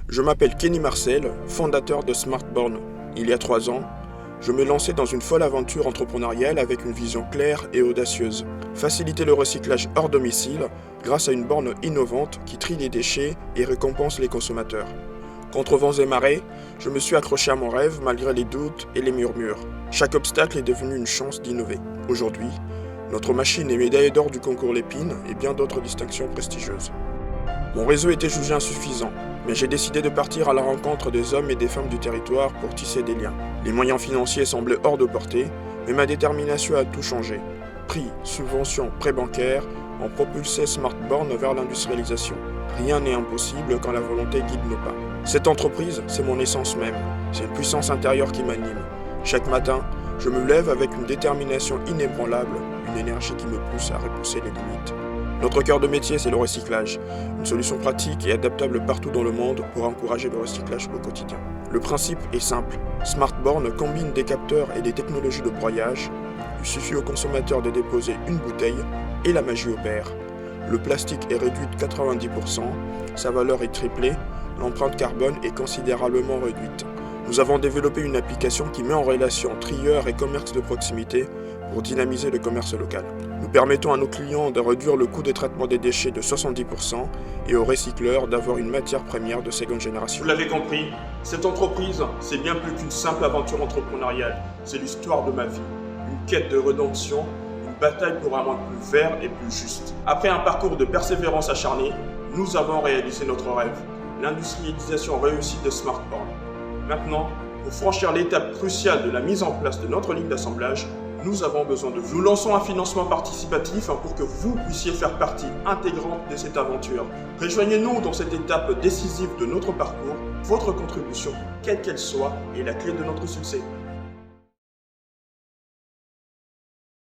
Je m'appelle Kenny Marcel, fondateur de Smartborn. Il y a 3 ans, je me lançais dans une folle aventure entrepreneuriale avec une vision claire et audacieuse. Faciliter le recyclage hors domicile grâce à une borne innovante qui trie les déchets et récompense les consommateurs. Contre vents et marées, je me suis accroché à mon rêve malgré les doutes et les murmures. Chaque obstacle est devenu une chance d'innover. Aujourd'hui, notre machine est médaillée d'or du concours Lépine et bien d'autres distinctions prestigieuses. Mon réseau était jugé insuffisant, mais j'ai décidé de partir à la rencontre des hommes et des femmes du territoire pour tisser des liens. Les moyens financiers semblaient hors de portée, mais ma détermination a tout changé. Prix, subventions, prêts bancaires ont propulsé Smartborn vers l'industrialisation. Rien n'est impossible quand la volonté guide nos pas. Cette entreprise, c'est mon essence même. C'est une puissance intérieure qui m'anime. Chaque matin, je me lève avec une détermination inébranlable, une énergie qui me pousse à repousser les limites. Notre cœur de métier, c'est le recyclage, une solution pratique et adaptable partout dans le monde pour encourager le recyclage au quotidien. Le principe est simple. Smartborn combine des capteurs et des technologies de broyage. Il suffit au consommateur de déposer une bouteille et la magie opère. Le plastique est réduit de 90%, sa valeur est triplée, l'empreinte carbone est considérablement réduite. Nous avons développé une application qui met en relation trieurs et commerce de proximité pour dynamiser le commerce local. Nous permettons à nos clients de réduire le coût de traitement des déchets de 70% et aux recycleurs d'avoir une matière première de seconde génération. Vous l'avez compris, cette entreprise, c'est bien plus qu'une simple aventure entrepreneuriale. C'est l'histoire de ma vie, une quête de rédemption, une bataille pour un monde plus vert et plus juste. Après un parcours de persévérance acharnée, nous avons réalisé notre rêve, l'industrialisation réussie de Smartborn. Maintenant, pour franchir l'étape cruciale de la mise en place de notre ligne d'assemblage, nous avons besoin de vous. Nous lançons un financement participatif pour que vous puissiez faire partie intégrante de cette aventure. Rejoignez-nous dans cette étape décisive de notre parcours. Votre contribution, quelle qu'elle soit, est la clé de notre succès.